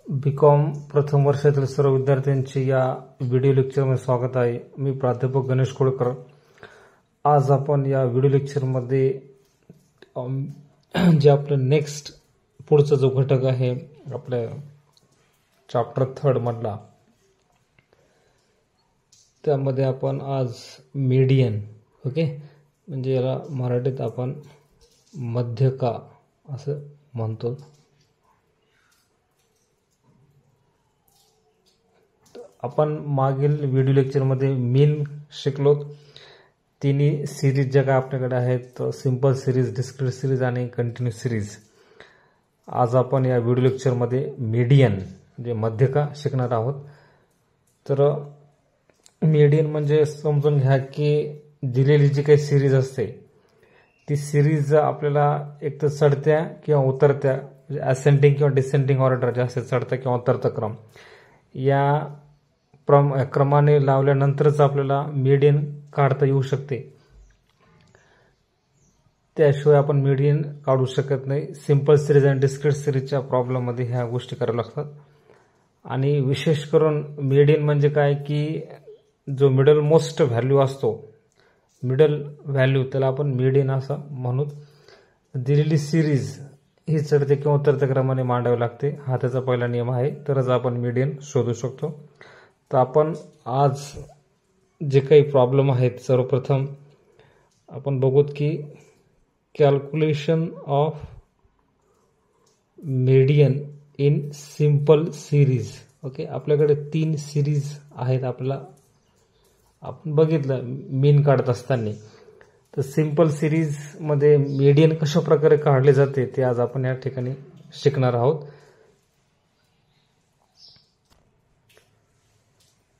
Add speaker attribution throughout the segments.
Speaker 1: BCom प्रथम वर्षातील सर्व विद्यार्थ्यांचे या व्हिडिओ लेक्चरमध्ये स्वागत आहे। मी प्राध्यापक गणेश कोळकर। आज आपण या व्हिडिओ लेक्चरमध्ये जे आपलं नेक्स्ट पुढचा जो घटक आहे आपल्या चॅप्टर 3 मधला, त्यामध्ये आपण आज मीडियन म्हणजे याला मराठीत आपण मध्यका असं म्हणतो। आपण मागील व्हिडिओ लेक्चरमध्ये मीन शिकलो। तिन्ही सिरीज ज्या काय आपल्याकडे आहेत, सिंपल सिरीज, डिस्क्रीट सिरीज आणि कंटिन्यूस सिरीज। आज आपण या व्हिडिओ लेक्चरमध्ये मीडियन म्हणजे मध्यका शिकणार आहोत। तर मीडियन म्हणजे समजून घ्या की दिलेली जी काही सिरीज असते ती सिरीज आपल्याला एक तर चढत्या किंवा उतरत्या म्हणजे असेंडिंग किंवा डिसेंडिंग ऑर्डर जे असते, चढता किंवा उतरता क्रम, या क्रमाने लावल्यानंतरच आपल्याला मीडियन काढता येऊ शकते। त्याशिवाय आपण मीडियन काढू शकत नाही। सिंपल सिरीज आणि डिस्क्रीट सिरीजच्या प्रॉब्लेम मध्ये ह्या गोष्टी कराव्या लागतात। आणि विशेष करून मीडियन म्हणजे काय की जो मिडल मोस्ट व्हॅल्यू असतो, मिडल व्हॅल्यू, त्याला आपण मीडियन असं म्हणू। दिलेली सिरीज ही चढते किंवा उतरत्या क्रमाने मांडावी लागते, हा त्याचा पहिला नियम आहे, तरच आपण मीडियन शोधू शकतो। तर आपण आज जे काही प्रॉब्लेम आहेत, सर्वप्रथम आपण बघूत की calculation of median in simple series. आपल्याकडे 3 सिरीज आहेत, आपण बघितलं मीन काढत असताना। तर सिंपल सिरीज मध्ये मीडियन कशा प्रकारे काढले जाते ते आज आपण या ठिकाणी शिकणार आहोत।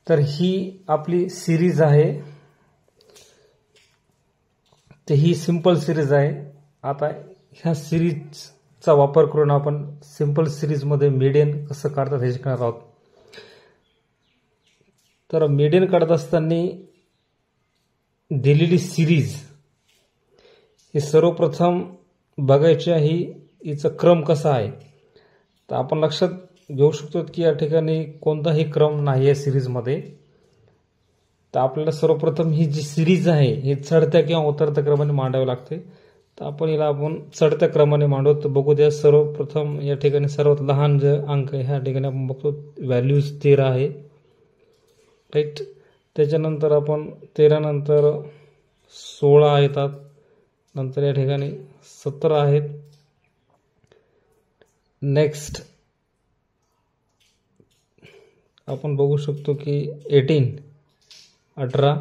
Speaker 1: तर ही आपली सिरीज आहे, तर ही सिंपल सिरीज आहे। आता ह्या सिरीजचा वापर करून आपण सिंपल सिरीज मध्ये मीडियन कसं काढतात हे शिकणार आहोत। तर मीडियन काढत असताना दिलेली सिरीज हे सर्वप्रथम बघायची आहे, हिचा क्रम कसा आहे। तर आपण लक्षात घेऊ शकतो की या ठिकाणी कोणताही क्रम नाही आहे सिरीज मध्ये। तर आपल्याला सर्वप्रथम ही जी सिरीज आहे ही चढत्या किंवा उतरत्या क्रमाने मांडावी लागते। तर आपण हिला चढत्या क्रमाने मांडू। तर बघू द्या, सर्वप्रथम या ठिकाणी सर्वात लहान जे अंक आहे ह्या ठिकाणी आपण बघतो व्हॅल्यूज 13 आहे, राईट। त्याच्यानंतर आपण 13 नंतर 16 येतात, नंतर या ठिकाणी 17 आहेत। नेक्स्ट आपण बघू शकतो की 18,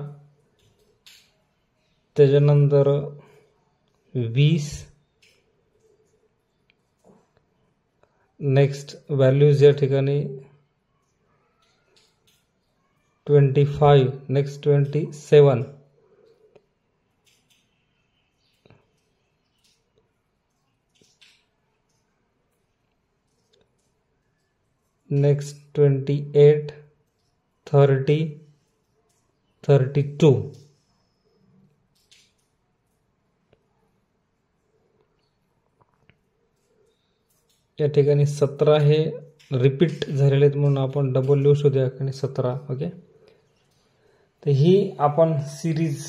Speaker 1: त्याच्यानंतर 20। नेक्स्ट व्हॅल्यूज या ठिकाणी 25, नेक्स्ट 27, नेक्स्ट 28, 30, 32। या ठिकाणी 17 हे रिपीट झालेले आहेत म्हणून आपण डबल लिहू शकतो या ठिकाणी 17। तर ही आपण सिरीज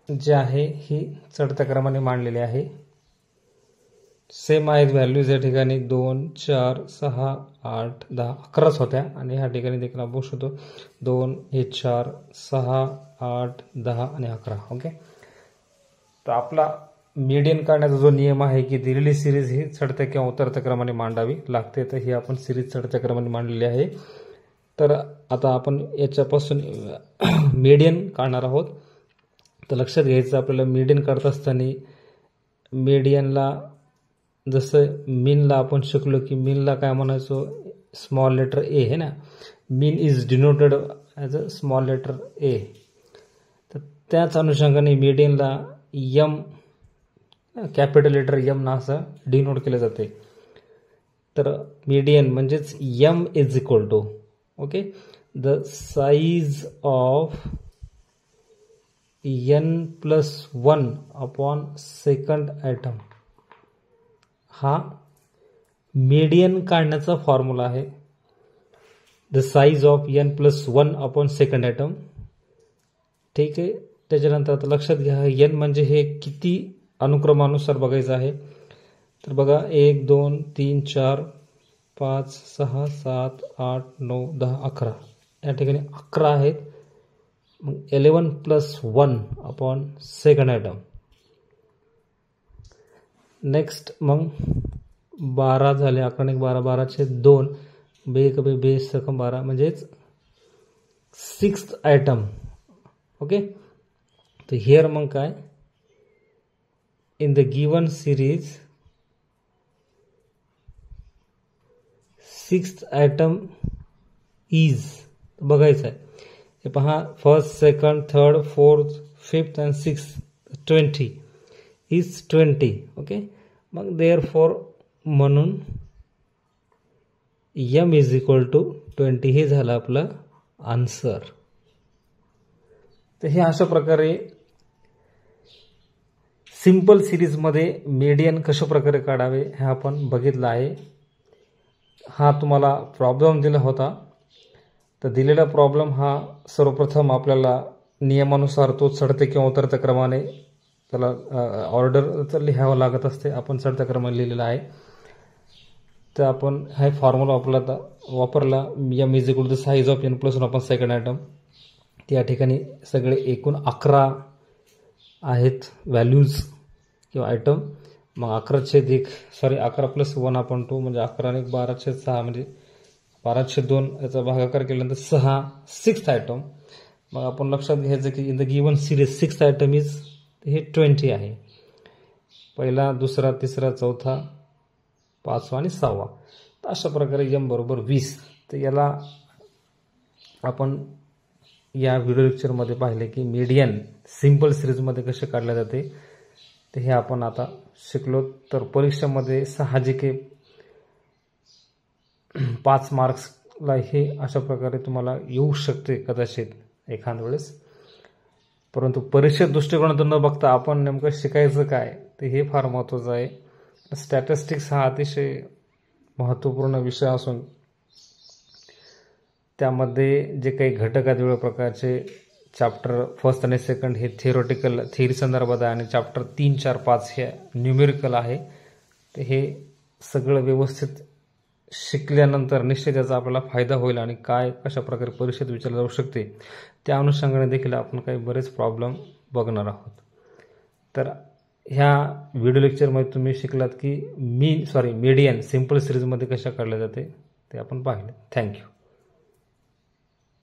Speaker 1: जी आहे ही चढत्या क्रमाने मांडलेली आहे। सेम आहेत व्हॅल्यूज या ठिकाणी 2, 4, 6, 8, 10, 11 होत्या आणि ह्या ठिकाणी देखील आपण बघू शकतो 2, 4, 6, 8, 10 आणि 11। तर आपला मीडियन काढण्याचा जो नियम आहे की दिलेली सिरीज ही चढत्या किंवा उतरत्या क्रमाने मांडावी लागते। तर ही आपण सिरीज चढत्या क्रमाने मांडलेली आहे। तर आता आपण याच्यापासून मीडियन काढणार आहोत। तर लक्षात घ्यायचं, आपल्याला मीडियन काढत असताना मीडियनला जसं मीनला आपण शिकलो की मीनला काय म्हणायचो, स्मॉल लेटर ए है ना, mean is denoted as a small letter A. तर त्याच अनुषंगाने मीडियनला एम, कॅपिटल लेटर एम ना असं डिनोट केलं जाते। तर मीडियन म्हणजेच M is equal to the size of n+1 upon second atom. हा मीडियन काढण्याचा फॉर्म्युला आहे। The size of n+1 upon second atom. ठीक आहे. त्याच्यानंतर आता लक्षात घ्या n म्हणजे हे किती अनुक्रमानुसार बघायचं आहे. तर बघा 1 2 3 4 5 6 7 8 9 10 11 या ठिकाणी 11 आहेत. मग 11+1 अपॉन सेकंड ॲटम. नेक्स्ट मग 12 झाले. 11 1 12 12 2 1 2 सकम 12 म्हणजेच 6th ॲटम. ओके. तर हिअर मग काय in the given series 6th atom is बघायचं आहे. हे पहा first second third fourth fifth and sixth 20 is 20. Okay. मग देअर फॉर म्हणून m इज इक्वल टू 20 हे झालं आपलं आन्सर. तर हे अशा प्रकारे सिंपल सिरीजमध्ये मीडियन कशा प्रकारे काढावे हे आपण बघितलं आहे. हा तुम्हाला प्रॉब्लेम दिला होता. तर दिलेला प्रॉब्लेम हा सर्वप्रथम आपल्याला नियमानुसार तो चढते किंवा उतरत्या क्रमाने त्याला ऑर्डर तर लिहावं लागत असते. आपण चढत्या क्रमाने लिहिलेला आहे. तर आपण हा फॉर्म्युला वापरला m is equal to size of n+1 upon second atom. त्या ठिकाणी सगळे एकूण 11 आहेत व्हॅल्यूज किंवा ॲटम. मग 11+1 अपॉन 2 म्हणजे 11 आणि 12/6 म्हणजे 12/2 याचा भागाकार केल्यानंतर 6th ॲटम. मग आपण लक्षात घ्यायचं की in the given series 6th atom is हे 20 आहे. पहिला दुसरा तिसरा चौथा 5वा आणि 6वा. तर अशा प्रकारे m बरोबर 20. तर याला आपण या व्हिडिओ लेक्चरमध्ये पाहिले की मीडियन सिंपल सिरीजमध्ये कसे काढले जाते ते हे आपण आता शिकलो. तर परीक्षेमध्ये साहजिक 5 मार्क्सला हे अशा प्रकारे तुम्हाला येऊ शकते कदाचित एखाद वेळेस. परंतु परीक्षेत दृष्टिकोनातून न बघता आपण नेमकं शिकायचं काय ते हे फार महत्त्वाचं आहे. स्टॅटिस्टिक्स हा अतिशय महत्त्वपूर्ण विषय असून त्यामध्ये जे काही घटक आहेत वेगवेगळ्या प्रकारचे चॅप्टर फर्स्ट आणि सेकंड हे थिअरी संदर्भात आहे आणि चॅप्टर 3 4 5 हे न्यूमेरिकल आहे. तर हे सगळं व्यवस्थित शिकल्यानंतर निश्चित याचा आपल्याला फायदा होईल आणि काय कशा प्रकारे परीक्षेत विचारले जाऊ शकते त्या अनुषंगाने देखील आपण काही बरेच प्रॉब्लेम बघणार आहोत. तर ह्या व्हिडिओ लेक्चरमध्ये तुम्ही शिकलात की मीडियन सिंपल सिरीजमध्ये कशा काढल्या जाते ते आपण पाहिले. थँक्यू.